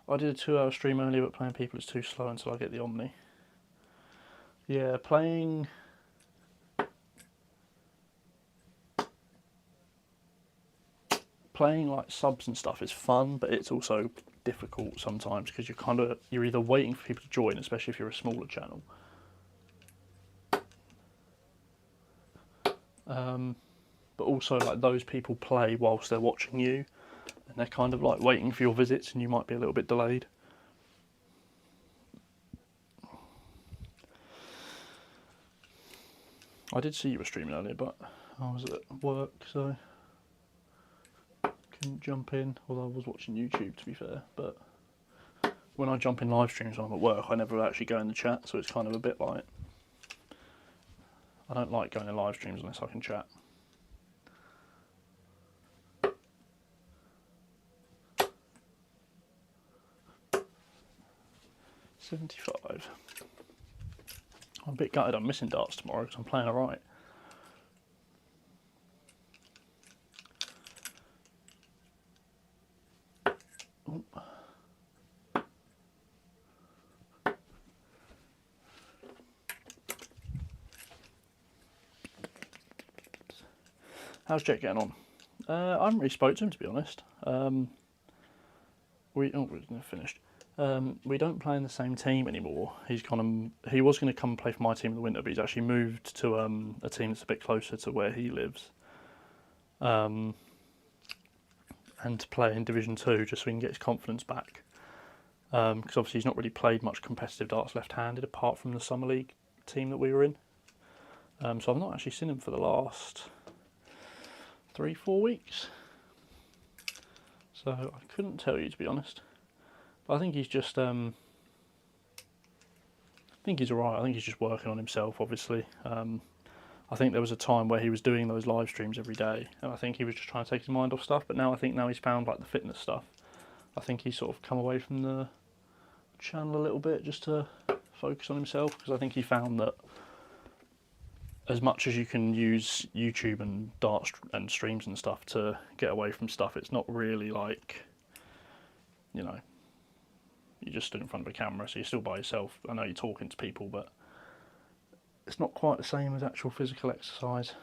I did a 2-hour stream earlier, but playing people is too slow until I get the Omni. Yeah, playing like subs and stuff is fun, but it's also difficult sometimes because you're either waiting for people to join, especially if you're a smaller channel. But also like those people play whilst they're watching you, and they're kind of like waiting for your visits, and you might be a little bit delayed. I did see you were streaming earlier, but I was at work, so couldn't jump in, although I was watching YouTube to be fair. But when I jump in live streams when I'm at work, I never actually go in the chat, so it's kind of a bit like, I don't like going in live streams unless I can chat. $75. I'm a bit gutted I'm missing darts tomorrow because I'm playing alright. How's Jet getting on? I haven't really spoke to him, to be honest. We're finished. We don't play in the same team anymore. He was going to come and play for my team in the winter, but he's actually moved to a team that's a bit closer to where he lives, and to play in Division 2 just so he can get his confidence back. Because obviously he's not really played much competitive darts left-handed apart from the Summer League team that we were in. So I've not actually seen him for the last 3-4 weeks. So I couldn't tell you, to be honest. But I think he's just, I think he's alright. I think he's just working on himself, obviously. I think there was a time where he was doing those live streams every day, and I think he was just trying to take his mind off stuff. But now I think he's found like the fitness stuff. I think he's sort of come away from the channel a little bit just to focus on himself, because I think he found that as much as you can use YouTube and and streams and stuff to get away from stuff, it's not really like, you know, you just stood in front of a camera, so you're still by yourself. I know you're talking to people, but it's not quite the same as actual physical exercise.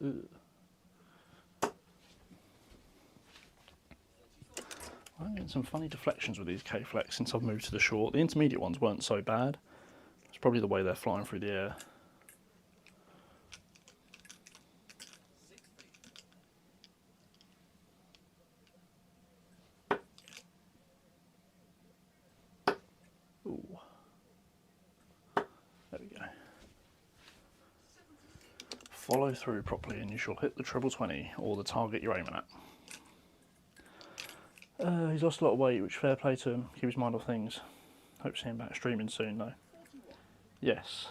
Ugh. I'm getting some funny deflections with these K-Flex since I've moved to the short. The intermediate ones weren't so bad. It's probably the way they're flying through the air. Ooh. There we go. Follow through properly and you shall hit the treble 20 or the target you're aiming at. He's lost a lot of weight, which fair play to him. Keep his mind off things. Hope to see him back streaming soon though. Yes.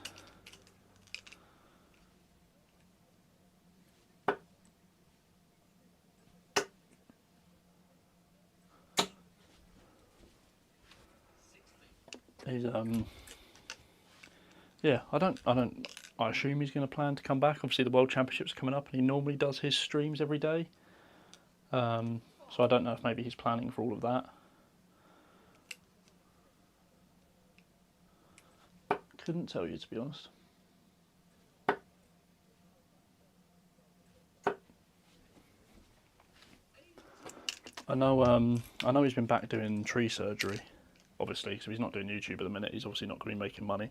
He's yeah, I assume he's going to plan to come back. Obviously the World Championships are coming up and he normally does his streams every day. So I don't know if maybe he's planning for all of that. Couldn't tell you, to be honest. I know he's been back doing tree surgery, obviously, so he's not doing YouTube at the minute. He's obviously not going to be making money.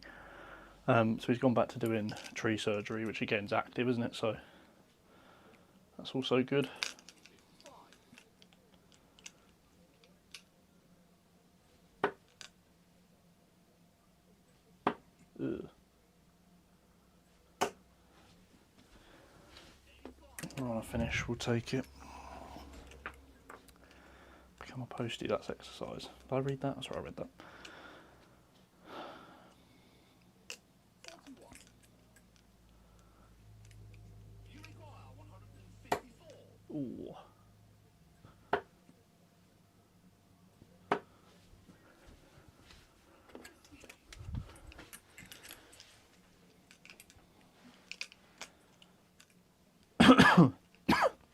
So he's gone back to doing tree surgery, which again is active, isn't it? So that's also good. Ugh. When I finish, we'll take it. Become a postie, that's exercise. Did I read that? Sorry, I read that.
You require 154.
Ooh.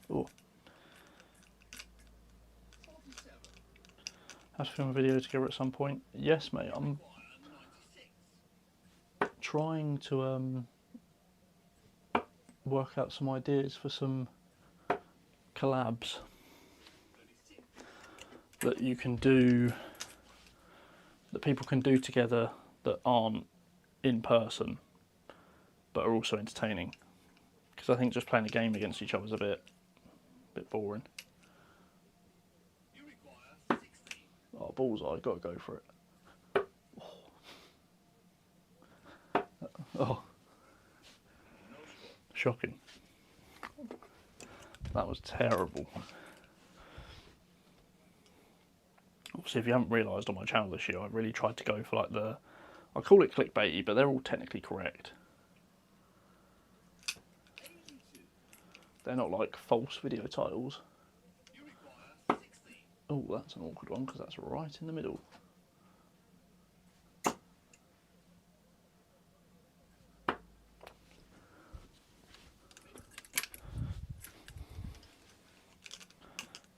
Ooh.
47.
Have to film a video together at some point. Yes, mate. I'm
Require 96.
trying to work out some ideas for some collabs
36.
that you can do, that people can do together that aren't in person but are also entertaining, because I think just playing a game against each other is a bit boring.
You require 60.
Oh, bullseye, gotta go for it. Oh, shocking. That was terrible. Obviously, if you haven't realised on my channel this year, I really tried to go for like I call it clickbaity, but they're all technically correct.
82.
They're not like false video titles.
You require 60.
Oh, that's an awkward one because that's right in the middle.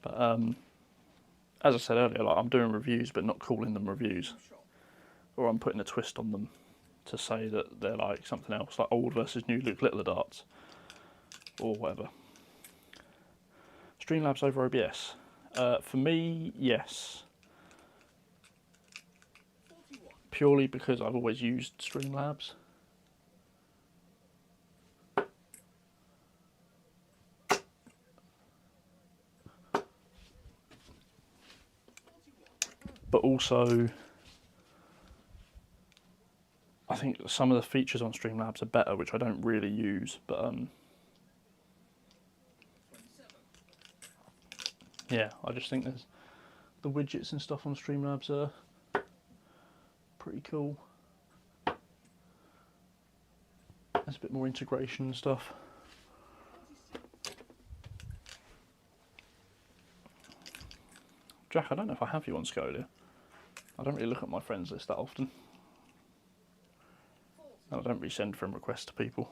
But as I said earlier, like I'm doing reviews but not calling them reviews,
Shot.
or I'm putting a twist on them to say that they're like something else, like old versus new Luke Littler darts, or whatever. Streamlabs over OBS. For me, yes.
41.
Purely because I've always used Streamlabs. But also, I think some of the features on Streamlabs are better, which I don't really use. But
27.
yeah, I just think there's the widgets and stuff on Streamlabs are pretty cool. There's a bit more integration and stuff. Jack, I don't know if I have you on Scolia. I don't really look at my friends list that often. And I don't really send friend requests to people.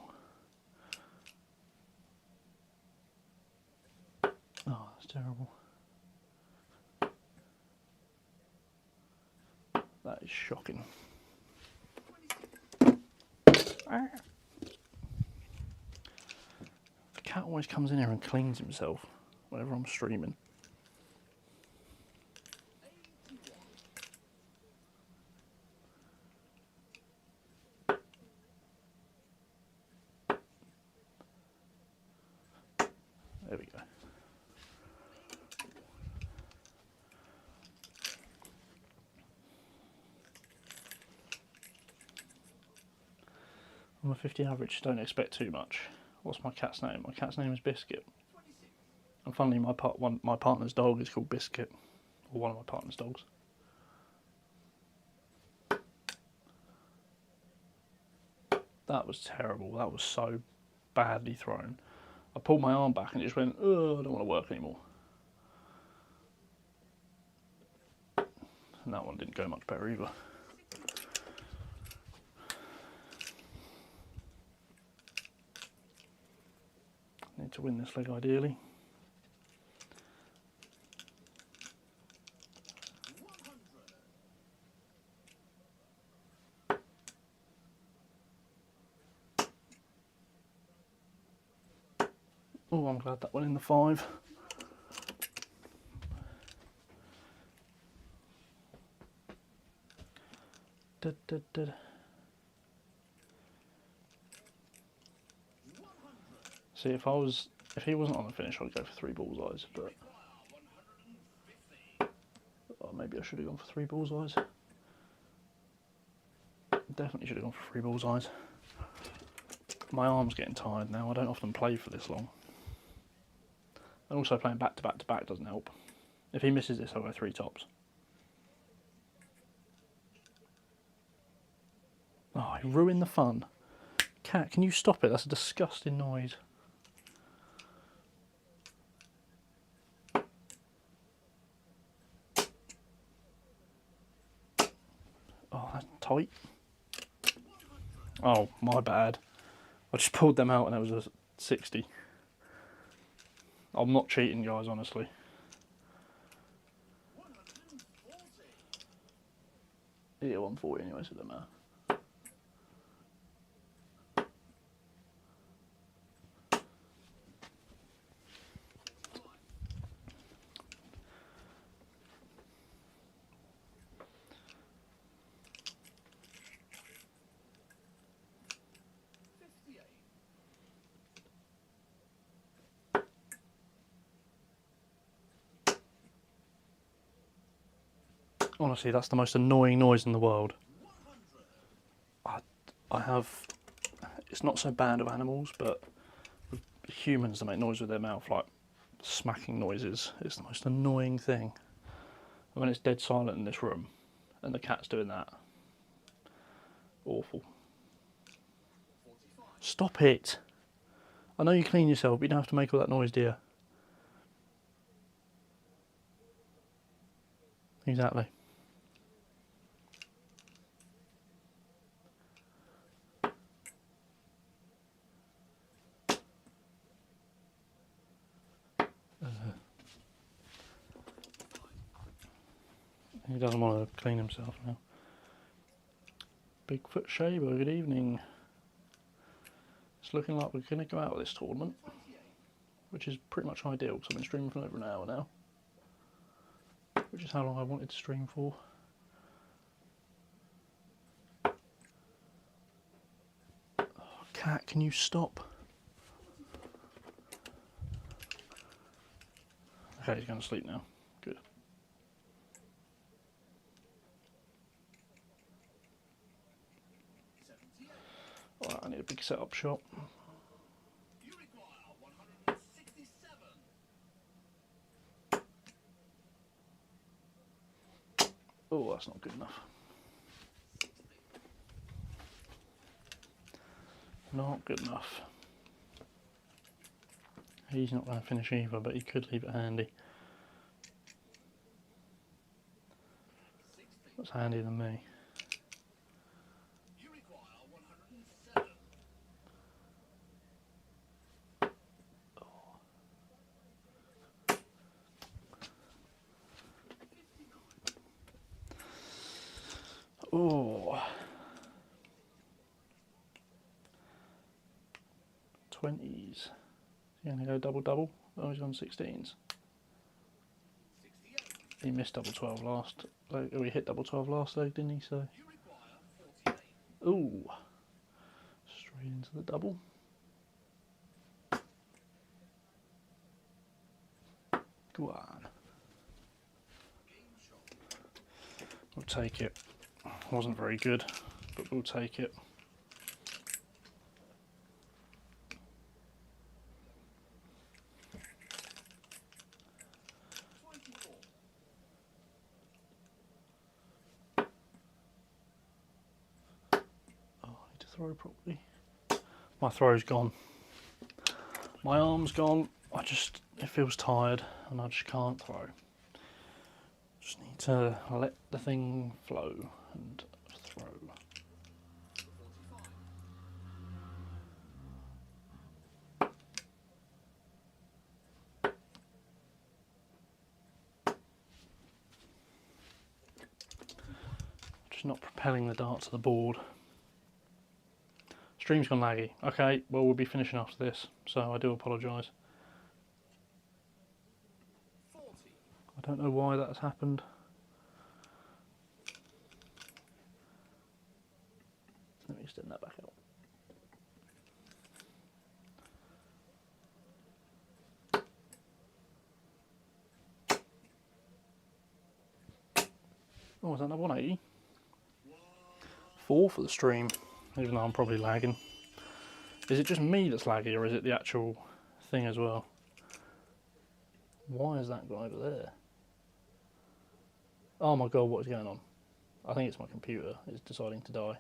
Oh, that's terrible. That is shocking. Ah. The cat always comes in here and cleans himself whenever I'm streaming. There we go. I'm a 50 average, don't expect too much. What's my cat's name? My cat's name is Biscuit. And funnily, my partner's dog is called Biscuit. Or one of my partner's dogs. That was terrible. That was so badly thrown. I pulled my arm back and it just went, oh, I don't want to work anymore. And that one didn't go much better either. Need to win this leg ideally. Oh, I'm glad that went in the 5. See, if he wasn't on the finish, I'd go for 3 bullseyes, but maybe I should have gone for 3 bullseyes. Definitely should have gone for 3 bullseyes. My arm's getting tired now. I don't often play for this long. And also playing back to back to back doesn't help. If he misses this, I'll go 3 tops. Oh, he ruined the fun. Cat, can you stop it? That's a disgusting noise. Oh, that's tight. Oh, my bad. I just pulled them out and it was a 60. I'm not cheating, guys, honestly. Yeah, 140 anyway, so it doesn't matter. Honestly, that's the most annoying noise in the world. I have... It's not so bad with animals, but with humans that make noise with their mouth, like smacking noises, it's the most annoying thing. And when it's dead silent in this room, and the cat's doing that, awful. Stop it! I know you clean yourself, but you don't have to make all that noise, dear. Exactly. He doesn't want to clean himself now. Bigfoot Shaver, good evening. It's looking like we're going to go out of this tournament, which is pretty much ideal because I've been streaming for over an hour now, which is how long I wanted to stream for. Oh, cat, can you stop? Okay, he's going to sleep now. Good. Alright, I need a big setup shot.
You require 167.
Oh, that's not good enough. Not good enough. He's not going to finish either, but he could leave it handy. That's handier than me.
You require 107.
Oh. 20s. He's going to go double. Oh, he's on 16s.
68.
He missed double 12 last. Like, he hit double 12 last leg, didn't he? So.
You require 48.
Ooh. Straight into the double. Go on.
Game shot.
We'll take it. Wasn't very good, but we'll take it. Oh, I need to throw properly. My throw's gone. My arm's gone. It feels tired and I just can't throw. Just need to let the thing flow and throw.
45.
Just not propelling the dart to the board. Stream's gone laggy. Okay, well we'll be finishing after this, so I do apologise.
40.
I don't know why that's happened. Let me extend that back out. Oh, is that another 180? 4 for the stream, even though I'm probably lagging. Is it just me that's laggy, or is it the actual thing as well? Why is that guy over there? Oh my god, what is going on? I think it's my computer. It's deciding to die.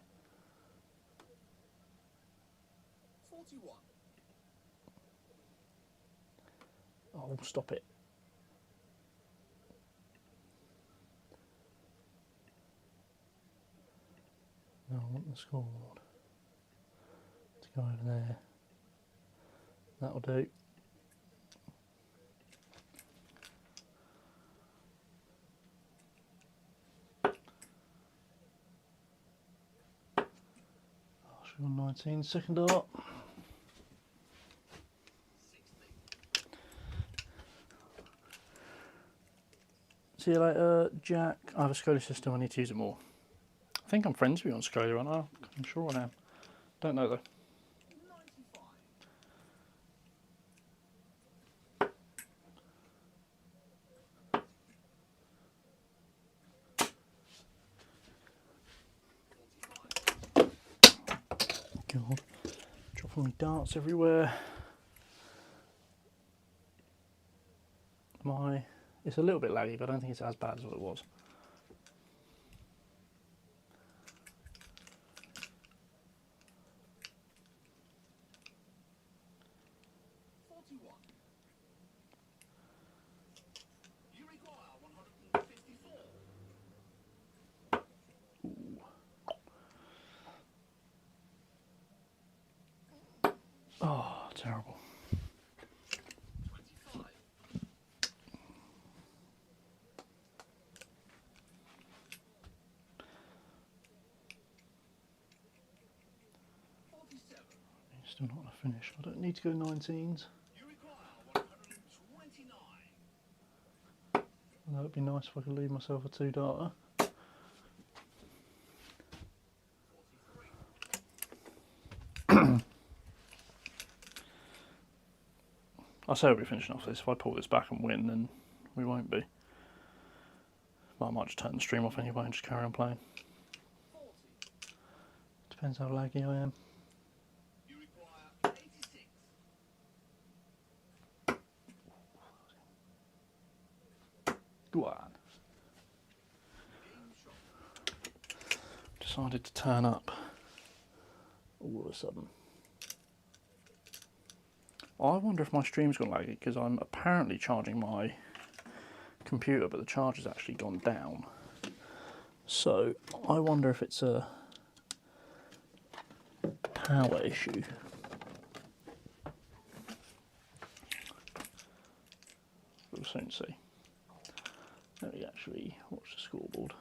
41.
Oh, stop it. No, I want the scoreboard to go over there. That'll do. Should go 19, second dart.
60.
See you later, Jack. I have a Scolia system, I need to use it more. I think I'm friends with you on Scolia, aren't I? I'm sure I am. Don't know though.
95.
God. Dropping my darts everywhere. It's a little bit laggy, but I don't think it's as bad as what it was.
You require 154.
Oh, terrible.
25. 47.
Still not going to finish. I don't need to go 19s.
You require 129.
That would be nice if I could leave myself a 2-darter.
43.
I say we'll be finishing off this. If I pull this back and win, then we won't be. But I might just turn the stream off anyway and just carry on playing.
40.
Depends how laggy I am.
You require 86.
Go on.
Game shot.
Decided to turn up all of a sudden. I wonder if my stream's gone laggy because I'm apparently charging my computer, but the charge has actually gone down. So I wonder if it's a power issue. We'll soon see. Let me actually watch the scoreboard.